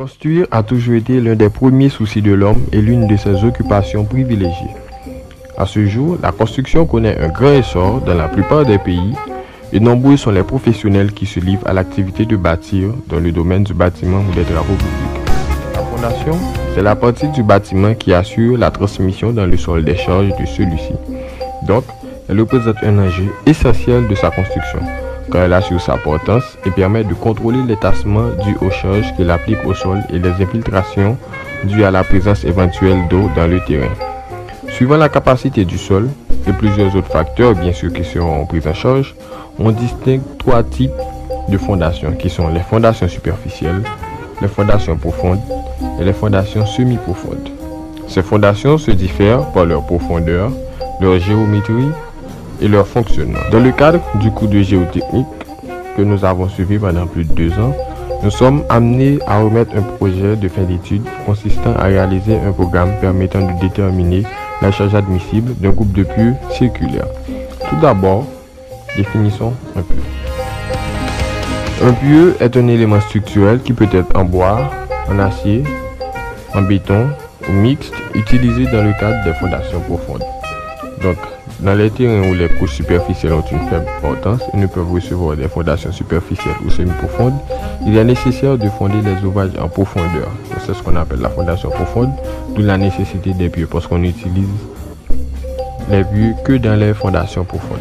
Construire a toujours été l'un des premiers soucis de l'homme et l'une de ses occupations privilégiées. À ce jour, la construction connaît un grand essor dans la plupart des pays et nombreux sont les professionnels qui se livrent à l'activité de bâtir dans le domaine du bâtiment ou des travaux publics. La fondation, c'est la partie du bâtiment qui assure la transmission dans le sol des charges de celui-ci. Donc, elle représente un enjeu essentiel de sa construction, car elle assure sa portance et permet de contrôler les tassements dus aux charges qu'il applique au sol et les infiltrations dues à la présence éventuelle d'eau dans le terrain. Suivant la capacité du sol et plusieurs autres facteurs bien sûr qui seront pris en charge, on distingue trois types de fondations qui sont les fondations superficielles, les fondations profondes et les fondations semi-profondes. Ces fondations se diffèrent par leur profondeur, leur géométrie et leur fonctionnement. Dans le cadre du cours de géotechnique que nous avons suivi pendant plus de 2 ans, nous sommes amenés à remettre un projet de fin d'études consistant à réaliser un programme permettant de déterminer la charge admissible d'un groupe de pieux circulaire. Tout d'abord, définissons un pieu. Un pieu est un élément structurel qui peut être en bois, en acier, en béton ou mixte, utilisé dans le cadre des fondations profondes. Donc, dans les terrains où les couches superficielles ont une faible importance et ne peuvent recevoir des fondations superficielles ou semi-profondes, il est nécessaire de fonder les ouvrages en profondeur. C'est ce qu'on appelle la fondation profonde, d'où la nécessité des pieux, parce qu'on n'utilise les pieux que dans les fondations profondes.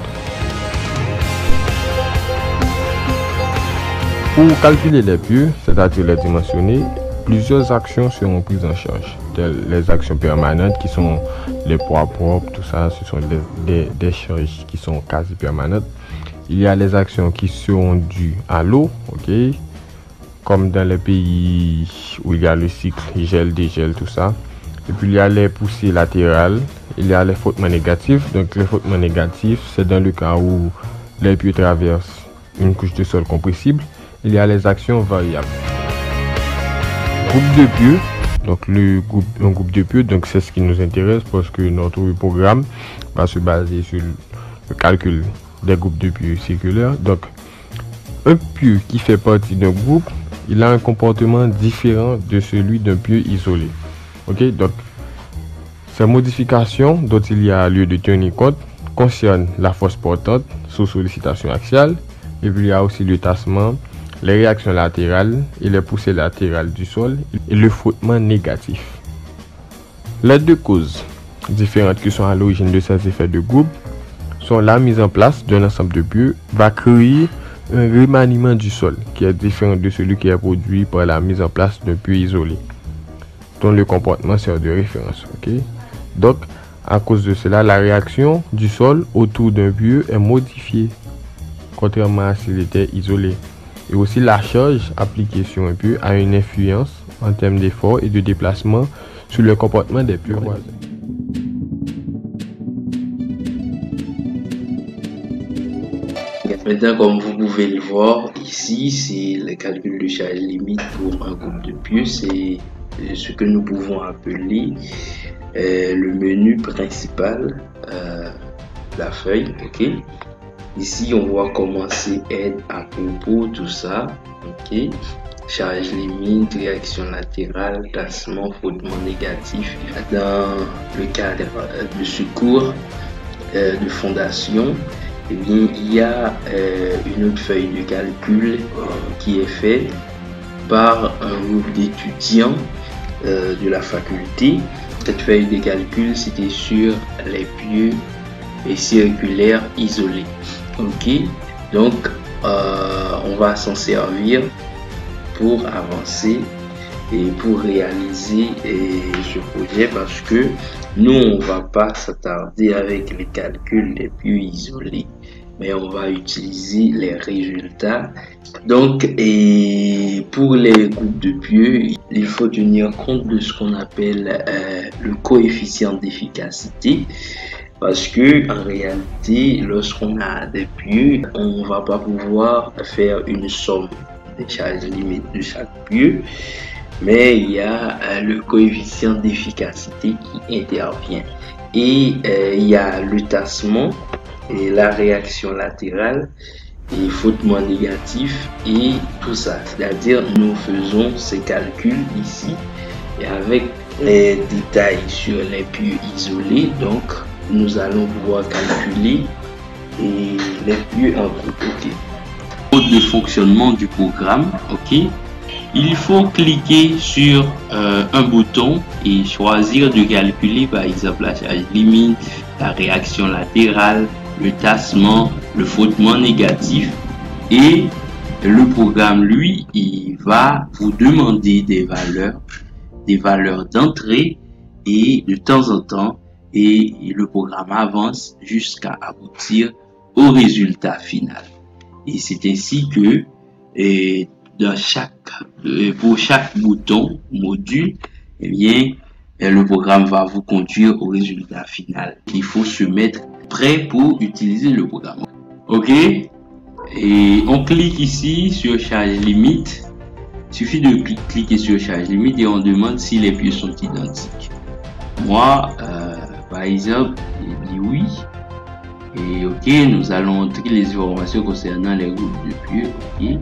Pour calculer les pieux, c'est-à-dire les dimensionner, plusieurs actions seront prises en charge, telles les actions permanentes qui sont les poids propres, tout ça, ce sont des charges qui sont quasi permanentes. Il y a les actions qui seront dues à l'eau, ok, comme dans les pays où il y a le cycle gel, dégel, tout ça. Et puis il y a les poussées latérales, il y a les frottements négatifs. Donc les frottements négatifs, c'est dans le cas où les pieux traversent une couche de sol compressible. Il y a les actions variables. Groupe de pieux, donc un groupe de pieux, donc c'est ce qui nous intéresse parce que notre programme va se baser sur le calcul des groupes de pieux circulaires. Donc un pieu qui fait partie d'un groupe, il a un comportement différent de celui d'un pieu isolé. Ok, donc ces modifications dont il y a lieu de tenir compte concernent la force portante sous sollicitation axiale, et puis il y a aussi le tassement, les réactions latérales et les poussées latérales du sol et le frottement négatif. Les deux causes différentes qui sont à l'origine de ces effets de groupe sont la mise en place d'un ensemble de pieux va créer un remaniement du sol qui est différent de celui qui est produit par la mise en place d'un pieu isolé, dont le comportement sert de référence. Okay? Donc, à cause de cela, la réaction du sol autour d'un pieu est modifiée, contrairement à s'il était isolé. Et aussi la charge appliquée sur un pieu a une influence en termes d'effort et de déplacement sur le comportement des pieux voisins. Maintenant, comme vous pouvez le voir ici, c'est le calcul de charge limite pour un groupe de pieux. C'est ce que nous pouvons appeler le menu principal, la feuille. Ok. Ici, on va commencer aide à propos, tout ça. Ok. Charge limite, réaction latérale, tassement, frottement négatif. Dans le cadre de ce cours de fondation, eh bien, il y a une autre feuille de calcul qui est faite par un groupe d'étudiants de la faculté. Cette feuille de calcul, c'était sur les pieux et circulaires isolés. Ok, donc on va s'en servir pour avancer et pour réaliser ce projet, parce que nous on va pas s'attarder avec les calculs des pieux isolés, mais on va utiliser les résultats. Donc, et pour les groupes de pieux, il faut tenir compte de ce qu'on appelle le coefficient d'efficacité. Parce que en réalité, lorsqu'on a des pieux, on ne va pas pouvoir faire une somme des charges limites de chaque pieu, mais il y a le coefficient d'efficacité qui intervient. Et il y a le tassement et la réaction latérale et frottement négatif et tout ça. C'est-à-dire, nous faisons ces calculs ici et avec les détails sur les pieux isolés. Donc, nous allons pouvoir calculer les pieux en groupe. Ok. Mode de fonctionnement du programme. Ok. Il faut cliquer sur un bouton et choisir de calculer par exemple la charge limite, la réaction latérale, le tassement, le frottement négatif, et le programme lui il va vous demander des valeurs d'entrée et de temps en temps, et le programme avance jusqu'à aboutir au résultat final. Et c'est ainsi que pour chaque bouton module, eh bien, le programme va vous conduire au résultat final. Il faut se mettre prêt pour utiliser le programme. Ok, et on clique ici sur charge limite. Il suffit de cliquer sur charge limite et on demande si les pieux sont identiques. Moi, par exemple, je dis oui. Et ok, nous allons entrer les informations concernant les groupes de pieux. Ok.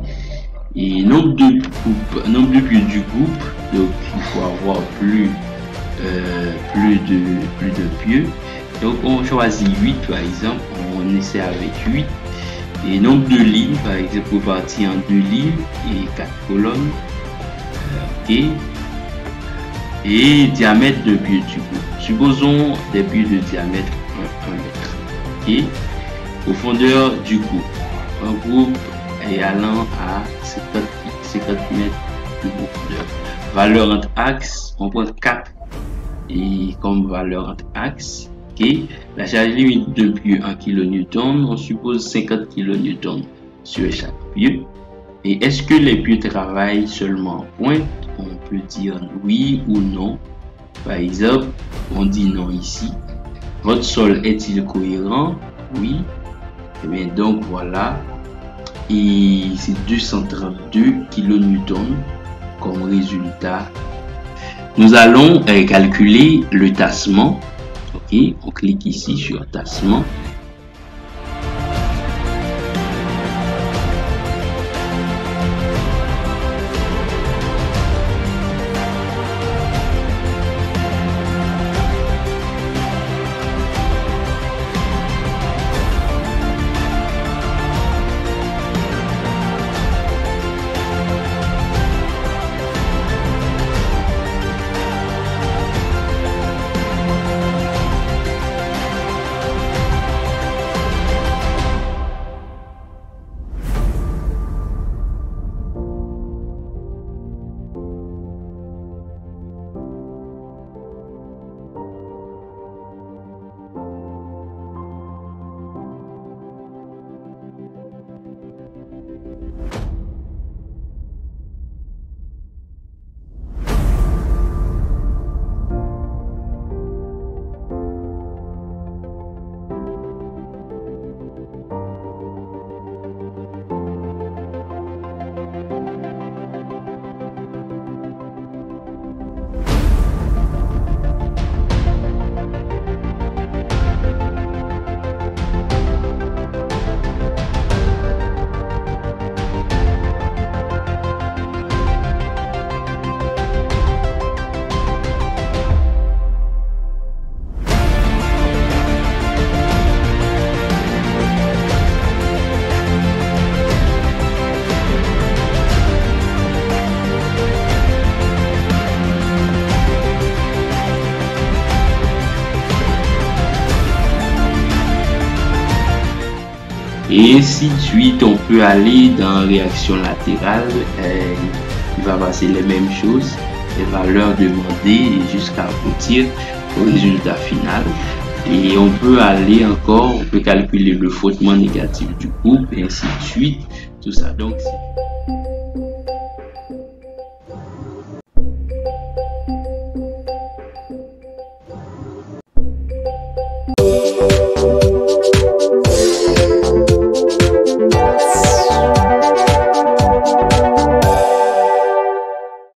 Et nombre de pieux du groupe, donc il faut avoir plus de pieux. Donc on choisit 8 par exemple, on essaie avec 8. Et nombre de lignes, par exemple, pour partir en 2 lignes et 4 colonnes. Ok. Et diamètre de pieux du groupe. Supposons des pieux de diamètre 1 mètre. Ok. Profondeur du groupe. Un groupe est allant à 50 mètres de profondeur. Valeur entre axes, on prend 4 et comme valeur entre axes. Okay. La charge limite de pieux en kN, on suppose 50 kN sur chaque pieux. Et est-ce que les pieux travaillent seulement en pointe? On peut dire oui ou non. Par exemple, on dit non ici. Votre sol est-il cohérent? Oui. Et bien donc voilà. Et c'est 232 kN comme résultat. Nous allons calculer le tassement. Ok, on clique ici sur tassement. Et ainsi de suite, on peut aller dans réaction latérale, il va passer les mêmes choses, les valeurs demandées jusqu'à aboutir au résultat final. Et on peut aller encore, on peut calculer le frottement négatif du groupe et ainsi de suite, tout ça. Donc,